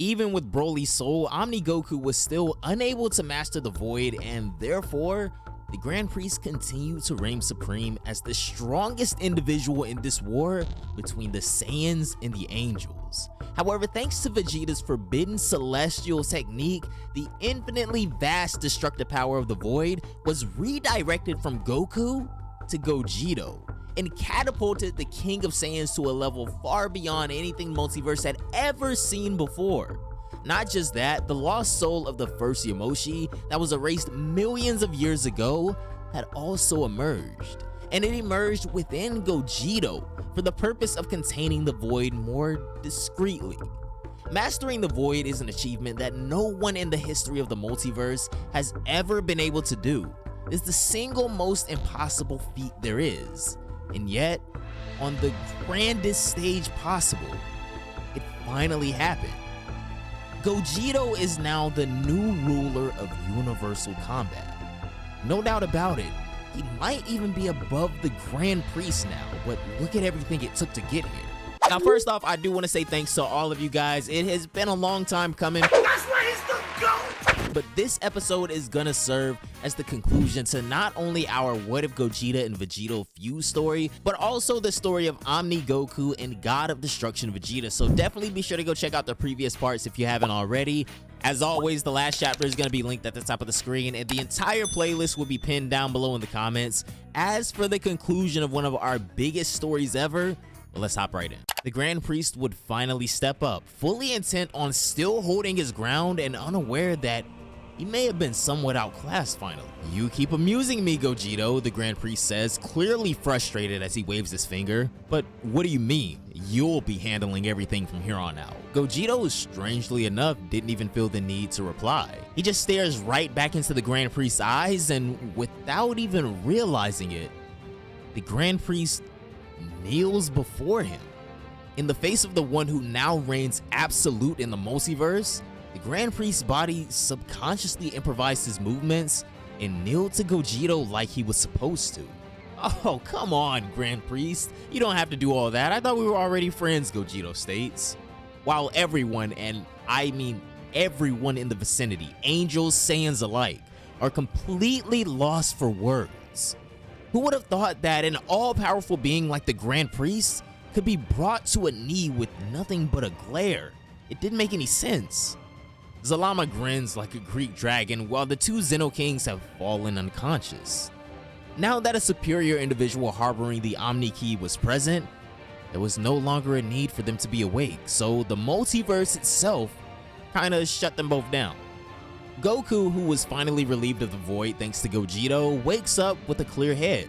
Even with Broly's soul, Omni Goku was still unable to master the void, and therefore, the Grand Priest continued to reign supreme as the strongest individual in this war between the Saiyans and the Angels. However, thanks to Vegeta's forbidden celestial technique, the infinitely vast destructive power of the void was redirected from Goku to Gogito and catapulted the King of Saiyans to a level far beyond anything Multiverse had ever seen before. Not just that, the lost soul of the first Yamoshi that was erased millions of years ago had also emerged, and it emerged within Gogito for the purpose of containing the void more discreetly. Mastering the void is an achievement that no one in the history of the multiverse has ever been able to do. It's the single most impossible feat there is, and yet, on the grandest stage possible, it finally happened. Gogito is now the new ruler of universal combat. No doubt about it, he might even be above the Grand Priest now, but look at everything it took to get here. Now, first off, I do want to say thanks to all of you guys. It has been a long time coming. That's why he's the GOAT! But this episode is gonna serve as the conclusion to not only our What If Gogeta and Vegeta fuse story, but also the story of Omni Goku and God of Destruction Vegeta. So definitely be sure to go check out the previous parts if you haven't already. As always, the last chapter is going to be linked at the top of the screen, and the entire playlist will be pinned down below in the comments. As for the conclusion of one of our biggest stories ever, well, let's hop right in. The Grand Priest would finally step up, fully intent on still holding his ground and unaware that he may have been somewhat outclassed finally. You keep amusing me, Gogito, the Grand Priest says, clearly frustrated as he waves his finger. But what do you mean? You'll be handling everything from here on out. Gogito, strangely enough, didn't even feel the need to reply. He just stares right back into the Grand Priest's eyes, and without even realizing it, the Grand Priest kneels before him. In the face of the one who now reigns absolute in the multiverse, the Grand Priest's body subconsciously improvised his movements and kneeled to Gogito like he was supposed to. Oh, come on, Grand Priest. You don't have to do all that. I thought we were already friends, Gogito states. While everyone, and I mean everyone in the vicinity, angels, Saiyans alike, are completely lost for words. Who would have thought that an all-powerful being like the Grand Priest could be brought to a knee with nothing but a glare? It didn't make any sense. Zalama grins like a Greek dragon while the two Xeno Kings have fallen unconscious. Now that a superior individual harboring the Omni Key was present, there was no longer a need for them to be awake, so the multiverse itself kinda shut them both down. Goku, who was finally relieved of the void thanks to Gogito, wakes up with a clear head.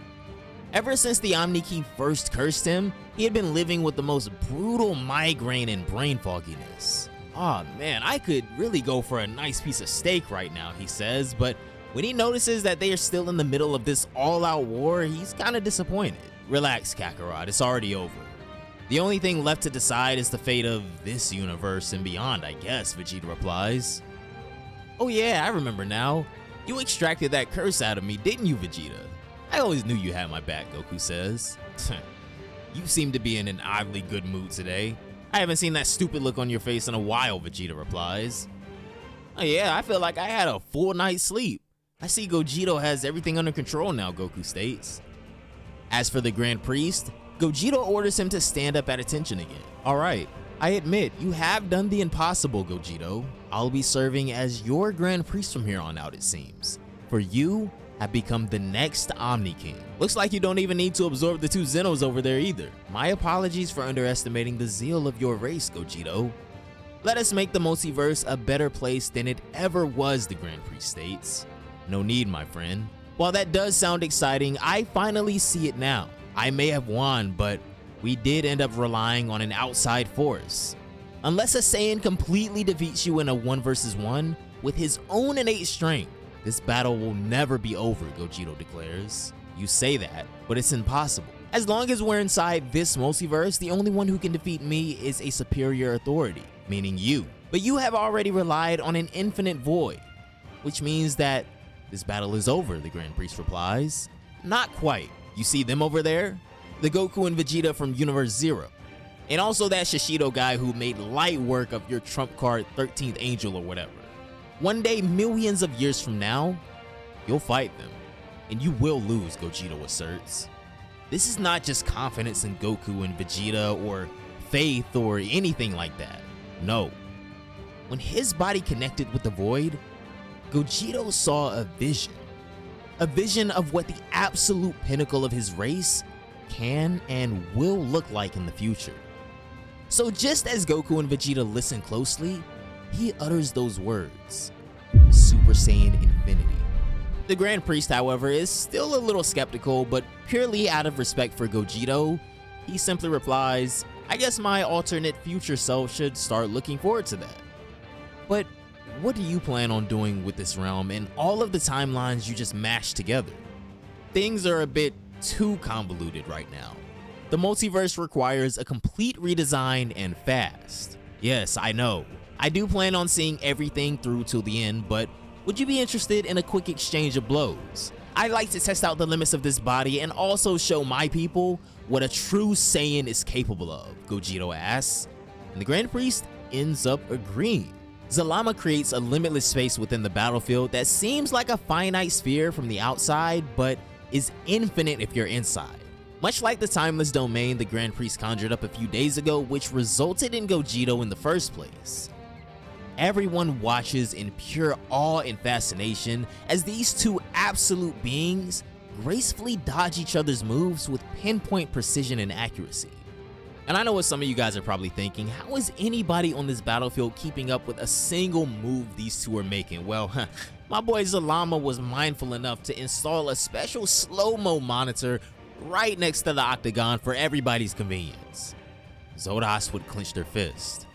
Ever since the Omni Key first cursed him, he had been living with the most brutal migraine and brain fogginess. "Aw, man, I could really go for a nice piece of steak right now," he says, but when he notices that they are still in the middle of this all-out war, he's kinda disappointed. "Relax, Kakarot, it's already over. The only thing left to decide is the fate of this universe and beyond, I guess," Vegeta replies. "Oh yeah, I remember now. You extracted that curse out of me, didn't you, Vegeta? I always knew you had my back," Goku says. "You seem to be in an oddly good mood today. I haven't seen that stupid look on your face in a while," Vegeta replies. "Oh yeah, I feel like I had a full night's sleep. I see Gogito has everything under control now," Goku states. As for the Grand Priest, Gogito orders him to stand up at attention again. "Alright, I admit, you have done the impossible, Gogito. I'll be serving as your Grand Priest from here on out, it seems. For you have become the next Omni King. Looks like you don't even need to absorb the two Zenos over there either. My apologies for underestimating the zeal of your race, Gogito. Let us make the multiverse a better place than it ever was," the Grand Priest states. "No need, my friend. While that does sound exciting, I finally see it now. I may have won, but we did end up relying on an outside force. Unless a Saiyan completely defeats you in a 1 versus 1 with his own innate strength, this battle will never be over," Gogito declares. "You say that, but it's impossible. As long as we're inside this multiverse, the only one who can defeat me is a superior authority, meaning you. But you have already relied on an infinite void, which means that this battle is over," the Grand Priest replies. "Not quite. You see them over there? The Goku and Vegeta from Universe 0. And also that Shishido guy who made light work of your trump card 13th Angel or whatever. One day, millions of years from now, you'll fight them. And you will lose, Gogito asserts. This is not just confidence in Goku and Vegeta or faith or anything like that. No. When his body connected with the void, Gogito saw a vision. A vision of what the absolute pinnacle of his race can and will look like in the future. So just as Goku and Vegeta listen closely, he utters those words, Super Saiyan Infinity. The Grand Priest, however, is still a little skeptical, but purely out of respect for Gogito, he simply replies, I guess my alternate future self should start looking forward to that. But what do you plan on doing with this realm and all of the timelines you just mashed together? Things are a bit too convoluted right now. The multiverse requires a complete redesign and fast. Yes, I know. I do plan on seeing everything through till the end, but would you be interested in a quick exchange of blows? I'd like to test out the limits of this body and also show my people what a true Saiyan is capable of, Gogito asks, and the Grand Priest ends up agreeing. Zalama creates a limitless space within the battlefield that seems like a finite sphere from the outside, but is infinite if you're inside. Much like the timeless domain the Grand Priest conjured up a few days ago, which resulted in Gogito in the first place. Everyone watches in pure awe and fascination as these two absolute beings gracefully dodge each other's moves with pinpoint precision and accuracy. And I know what some of you guys are probably thinking, how is anybody on this battlefield keeping up with a single move these two are making? Well, my boy Zalama was mindful enough to install a special slow-mo monitor right next to the octagon for everybody's convenience. Zodas would clench their fist.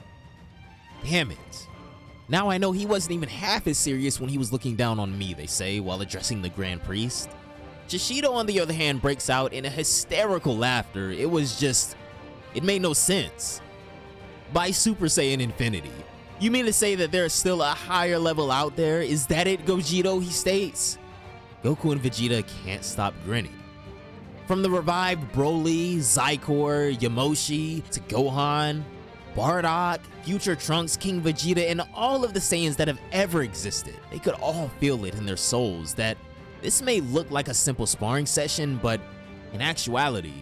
Damn it. Now I know he wasn't even half as serious when he was looking down on me, they say, while addressing the Grand Priest. Shishido, on the other hand, breaks out in a hysterical laughter. It made no sense. By Super Saiyan Infinity, you mean to say that there's still a higher level out there? Is that it, Gogito, he states? Goku and Vegeta can't stop grinning. From the revived Broly, Zykor, Yamoshi, to Gohan, Bardock, Future Trunks, King Vegeta, and all of the Saiyans that have ever existed, they could all feel it in their souls that this may look like a simple sparring session, but in actuality,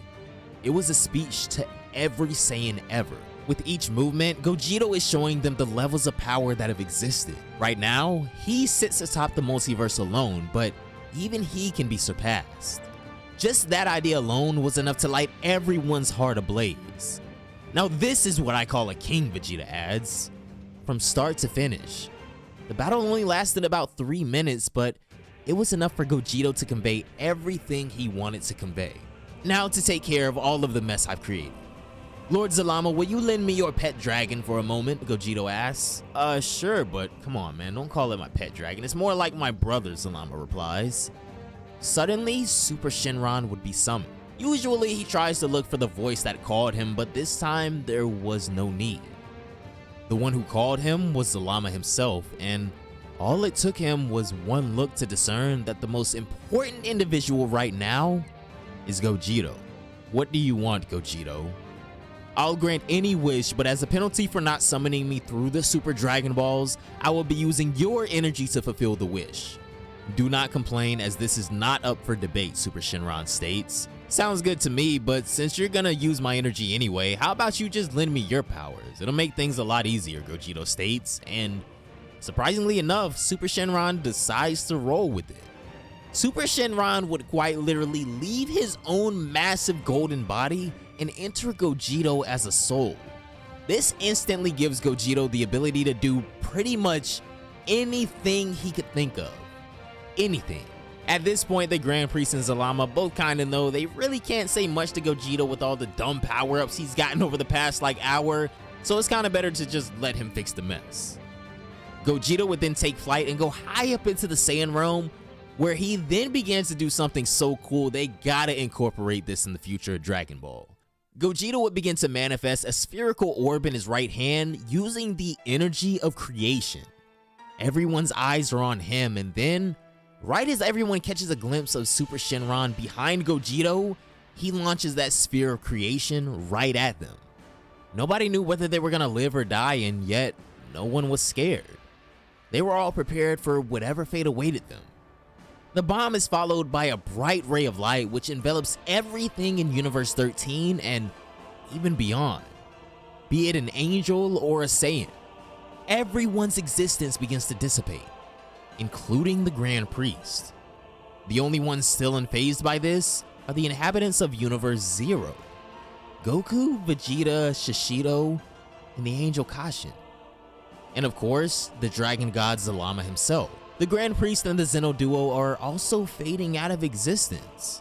it was a speech to every Saiyan ever. With each movement, Gogito is showing them the levels of power that have existed. Right now, he sits atop the multiverse alone, but even he can be surpassed. Just that idea alone was enough to light everyone's heart ablaze. Now this is what I call a king, Vegeta adds. From start to finish. The battle only lasted about 3 minutes, but it was enough for Gogito to convey everything he wanted to convey. Now to take care of all of the mess I've created. Lord Zalama, will you lend me your pet dragon for a moment? Gogito asks. Sure, but come on, man, don't call it my pet dragon. It's more like my brother, Zalama replies. Suddenly, Super Shenron would be summoned. Usually, he tries to look for the voice that called him, but this time, there was no need. The one who called him was Zalama himself, and all it took him was one look to discern that the most important individual right now is Gogito. What do you want, Gogito? I'll grant any wish, but as a penalty for not summoning me through the Super Dragon Balls, I will be using your energy to fulfill the wish. Do not complain, as this is not up for debate, Super Shenron states. Sounds good to me, but since you're gonna use my energy anyway, how about you just lend me your powers? It'll make things a lot easier, Gogito states, and surprisingly enough, Super Shenron decides to roll with it. Super Shenron would quite literally leave his own massive golden body and enter Gogito as a soul. This instantly gives Gogito the ability to do pretty much anything he could think of. Anything. At this point, the Grand Priest and Zalama both kinda know they really can't say much to Gogito with all the dumb power-ups he's gotten over the past hour, so it's kinda better to just let him fix the mess. Gogito would then take flight and go high up into the Saiyan realm, where he then begins to do something so cool they gotta incorporate this in the future of Dragon Ball. Gogito would begin to manifest a spherical orb in his right hand using the energy of creation. Everyone's eyes are on him, and then, right as everyone catches a glimpse of Super Shenron behind Gogito, he launches that sphere of creation right at them. Nobody knew whether they were gonna live or die, and yet no one was scared. They were all prepared for whatever fate awaited them. The bomb is followed by a bright ray of light which envelops everything in Universe 13 and even beyond. Be it an angel or a Saiyan, everyone's existence begins to dissipate, including the Grand Priest. The only ones still unfazed by this are the inhabitants of Universe 0. Goku, Vegeta, Shishido, and the angel Kashin. And of course, the dragon god Zalama himself. The Grand Priest and the Zeno duo are also fading out of existence.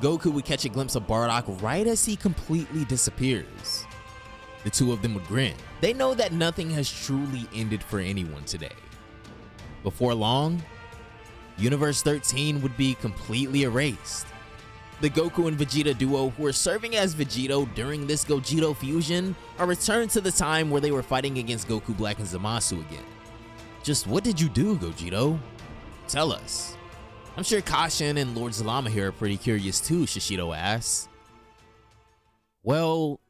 Goku would catch a glimpse of Bardock right as he completely disappears. The two of them would grin. They know that nothing has truly ended for anyone today. Before long, Universe 13 would be completely erased. The Goku and Vegeta duo, who are serving as Vegito during this Gogito fusion, are returned to the time where they were fighting against Goku Black and Zamasu again. Just what did you do, Gogito? Tell us. I'm sure Kashin and Lord Zalama here are pretty curious too, Shishido asks. Well,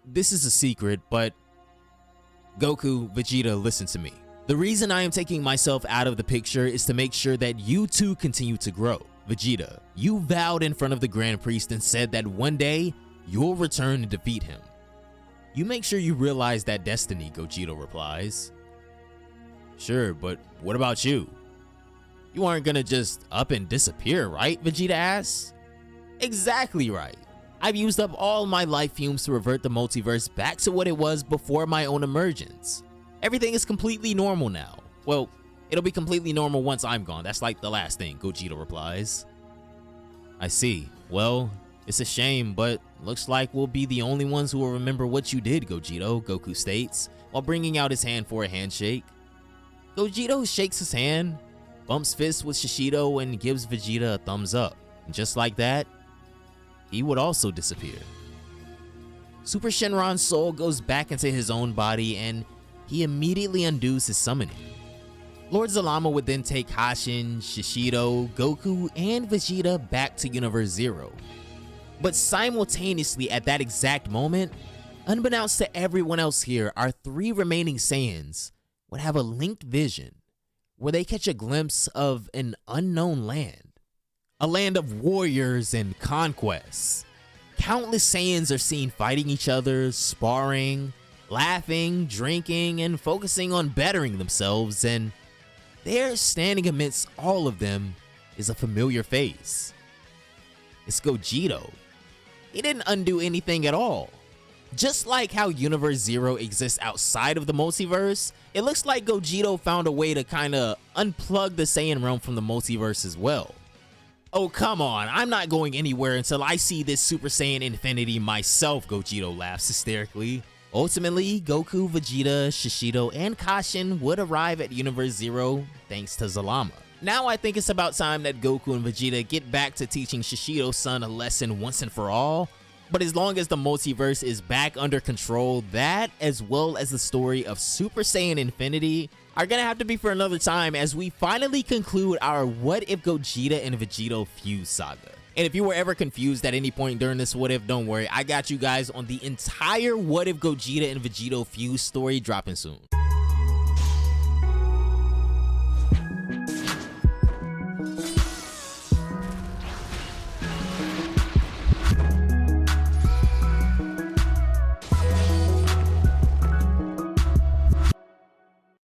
this is a secret, but Goku, Vegeta, listen to me. The reason I am taking myself out of the picture is to make sure that you two continue to grow. Vegeta, you vowed in front of the Grand Priest and said that one day you'll return and defeat him. You make sure you realize that destiny, Gogito replies. Sure, but what about you? You aren't gonna just up and disappear, right? Vegeta asks. Exactly right. I've used up all my life fumes to revert the multiverse back to what it was before my own emergence. Everything is completely normal now. Well, it'll be completely normal once I'm gone. That's like the last thing, Gogito replies. I see. Well, it's a shame, but looks like we'll be the only ones who will remember what you did, Gogito, Goku states, while bringing out his hand for a handshake. Gogito shakes his hand, bumps fists with Shishido, and gives Vegeta a thumbs up. And just like that, he would also disappear. Super Shenron's soul goes back into his own body, and he immediately undoes his summoning. Lord Zalama would then take Kashin, Shishido, Goku, and Vegeta back to Universe 0. But simultaneously at that exact moment, unbeknownst to everyone else here, our three remaining Saiyans would have a linked vision where they catch a glimpse of an unknown land. A land of warriors and conquests. Countless Saiyans are seen fighting each other, sparring, laughing, drinking, and focusing on bettering themselves, and there, standing amidst all of them, is a familiar face. It's Gogito. He didn't undo anything at all. Just like how Universe 0 exists outside of the multiverse, it looks like Gogito found a way to kinda unplug the Saiyan realm from the multiverse as well. Oh come on, I'm not going anywhere until I see this Super Saiyan Infinity myself, Gogito laughs hysterically. Ultimately, Goku, Vegeta, Shishido, and Kashin would arrive at Universe 0 thanks to Zalama. Now I think it's about time that Goku and Vegeta get back to teaching Shishido's son a lesson once and for all. But as long as the multiverse is back under control, that, as well as the story of Super Saiyan Infinity, are gonna have to be for another time as we finally conclude our What If Gogeta and Vegito Fuse saga. And if you were ever confused at any point during this What If, don't worry, I got you guys on the entire What If Gogeta and Vegito Fuse story dropping soon.